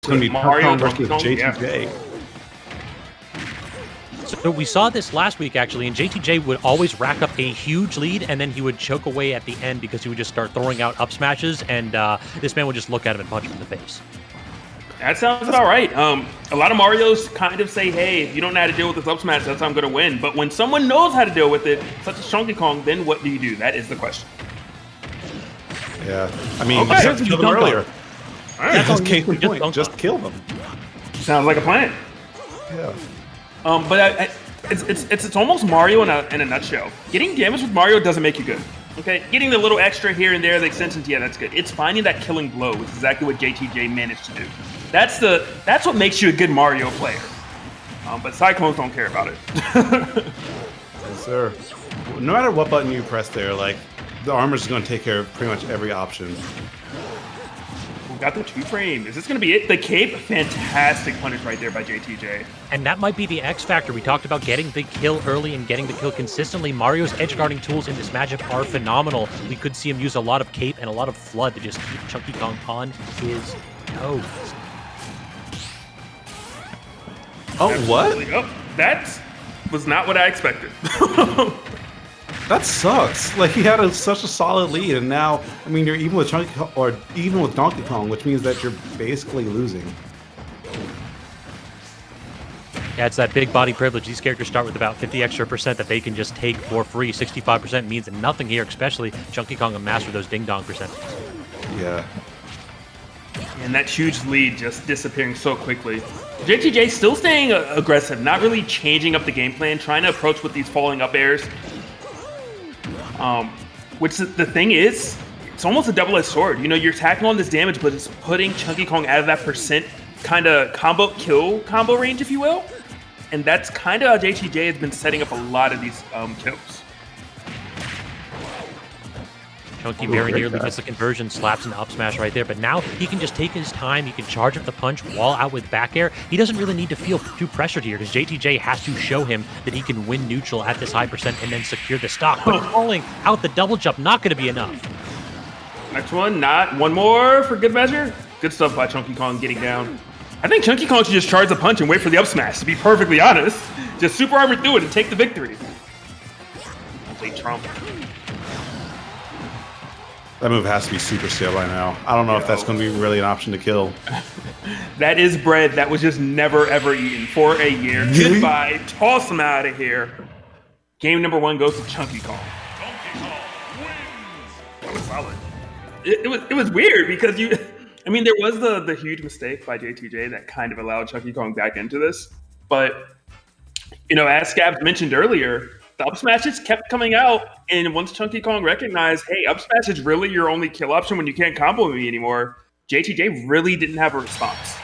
going to be ChunkyKong versus JTJ. Yeah. So we saw this last week, actually, and JTJ would always rack up a huge lead, and then he would choke away at the end because he would just start throwing out up smashes, and this man would just look at him and punch him in the face. That sounds about right. A lot of Marios kind of say, hey, if you don't know how to deal with this up smash, that's how I'm going to win. But when someone knows how to deal with it, such as ChunkyKong, then what do you do? That is the question. Yeah. I mean, you said to kill them earlier. All right. Just case in point. Just kill them. Sounds like a plan. Yeah. But it's almost Mario in a nutshell. Getting damage with Mario doesn't make you good. Okay, getting the little extra here and there, the extensions, yeah, that's good. It's finding that killing blow, which is exactly what JTJ managed to do. That's what makes you a good Mario player. But Cyclones don't care about it. Yes, sir. No matter what button you press there, like the armor's going to take care of pretty much every option. Got the 2-frame. Is this going to be it? The cape, fantastic punish right there by JTJ. And that might be the X factor. We talked about getting the kill early and getting the kill consistently. Mario's edge guarding tools in this matchup are phenomenal. We could see him use a lot of cape and a lot of flood to just keep ChunkyKong on his toes. Oh, what? Oh, that was not what I expected. That sucks. Like he had such a solid lead, and now, I mean, you're even with ChunkyKong, or even with Donkey Kong, which means that you're basically losing. Yeah, it's that big body privilege. These characters start with about 50 extra % that they can just take for free. 65% means nothing here, especially ChunkyKong and master those ding-dong percentages. Yeah. And that huge lead just disappearing so quickly. JTJ still staying aggressive, not really changing up the game plan, trying to approach with these falling up airs. Which the thing is, it's almost a double-edged sword. You know, you're tackling all this damage, but it's putting ChunkyKong out of that percent kind of combo range, if you will. And that's kind of how JTJ has been setting up a lot of these kills. Chunky very nearly gets the conversion, slaps an up smash right there, but now he can just take his time, he can charge up the punch, wall out with back air. He doesn't really need to feel too pressured here, because JTJ has to show him that he can win neutral at this high percent and then secure the stock. But calling out the double jump, not going to be enough. Next one, not one more for good measure. Good stuff by ChunkyKong getting down. I think ChunkyKong should just charge the punch and wait for the up smash, to be perfectly honest. Just super armor through it and take the victory. I'll take Trump. That move has to be super stale by now. I don't know if that's going to be really an option to kill. That is bread that was just never, ever eaten for a year. Goodbye. Toss him out of here. Game number 1 goes to ChunkyKong. That was solid. It was weird because I mean, there was the huge mistake by JTJ that kind of allowed ChunkyKong back into this. But, you know, as Scabs mentioned earlier, the up smashes kept coming out, and once ChunkyKong recognized, hey, up smash is really your only kill option when you can't combo me anymore, JTJ really didn't have a response.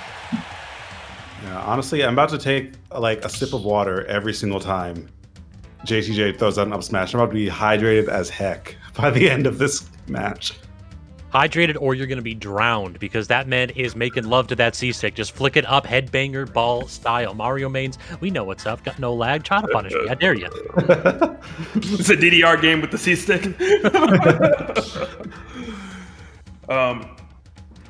Yeah, honestly, I'm about to take like a sip of water every single time JTJ throws out an up smash. I'm about to be hydrated as heck by the end of this match. Hydrated, or you're going to be drowned, because that man is making love to that C-stick. Just flick it up, headbanger ball style. Mario mains, we know what's up. Got no lag. Try to punish me. I dare you. It's a DDR game with the C-stick.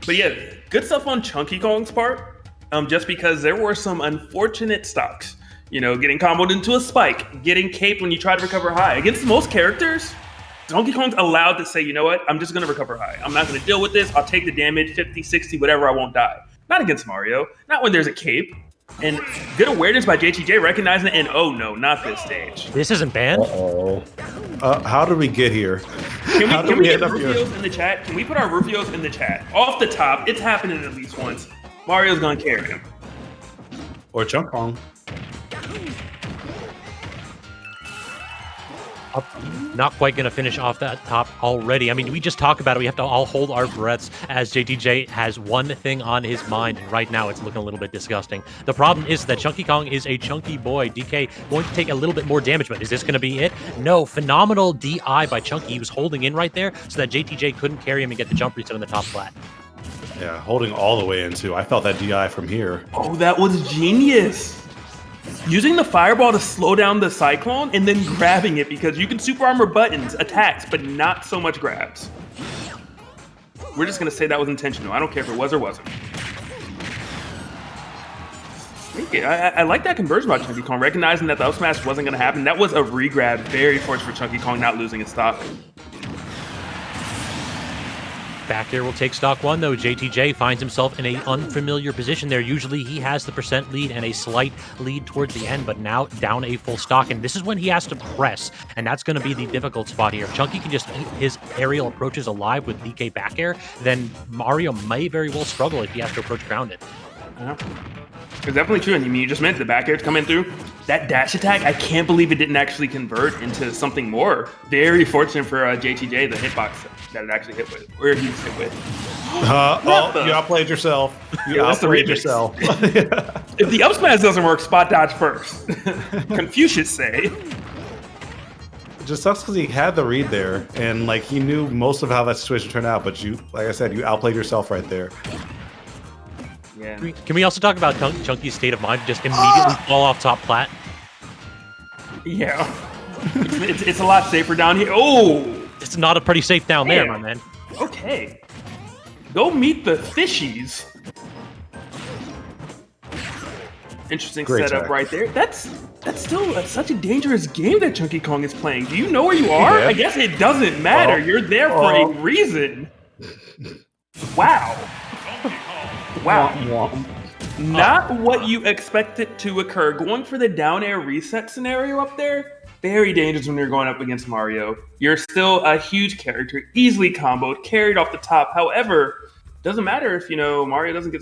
But yeah, good stuff on ChunkyKong's part. Just because there were some unfortunate stocks. You know, getting comboed into a spike, getting caped when you try to recover high. Against most characters, Donkey Kong's allowed to say, you know what, I'm just going to recover high. I'm not going to deal with this. I'll take the damage, 50, 60, whatever, I won't die. Not against Mario. Not when there's a cape. And good awareness by JTJ recognizing it, and oh no, not this stage. This isn't banned? Uh-oh. How did we get here? Can we get Rufios in the chat? Can we put our Rufios in the chat? Off the top, it's happening at least once. Mario's going to carry him. Or ChunkyKong. Not quite going to finish off that top already. I mean, we just talk about it. We have to all hold our breaths as JTJ has one thing on his mind, and right now it's looking a little bit disgusting. The problem is that ChunkyKong is a chunky boy. DK going to take a little bit more damage, but is this going to be it? No. Phenomenal DI by Chunky. He was holding in right there so that JTJ couldn't carry him and get the jump reset on the top flat. Yeah, holding all the way into. I felt that DI from here. Oh, that was genius. Using the fireball to slow down the cyclone and then grabbing it, because you can super armor buttons, attacks, but not so much grabs. We're just going to say that was intentional. I don't care if it was or wasn't. I like that conversion by ChunkyKong, recognizing that the up smash wasn't going to happen. That was a regrab, very fortunate for ChunkyKong, not losing his stock. Back air will take stock one, though. JTJ finds himself in an unfamiliar position there. Usually he has the percent lead and a slight lead towards the end, but now down a full stock, and this is when he has to press, and that's going to be the difficult spot here. If Chunky can just eat his aerial approaches alive with DK back air, then Mario may very well struggle if he has to approach grounded. It's definitely true, and I mean, you just meant the back air coming through. That dash attack, I can't believe it didn't actually convert into something more. Very fortunate for JTJ, the hitbox that it actually hit with, or he was hit with. You outplayed yourself. You outplayed yourself. If the up smash doesn't work, spot dodge first. Confucius say. It just sucks because he had the read there, and like he knew most of how that situation turned out, but you, like I said, you outplayed yourself right there. Yeah. Can we also talk about Chunky's state of mind to just immediately fall off top plat? Yeah. It's a lot safer down here. Oh! It's not a pretty safe down there, my man. Okay. Go meet the fishies. Interesting Great setup tech. right there. That's still such a dangerous game that ChunkyKong is playing. Do you know where you are? Yeah. I guess it doesn't matter. You're there for a reason. Wow. Wow. Not what you expected to occur. Going for the down air reset scenario up there, very dangerous when you're going up against Mario. You're still a huge character, easily comboed, carried off the top. However, doesn't matter if, Mario doesn't get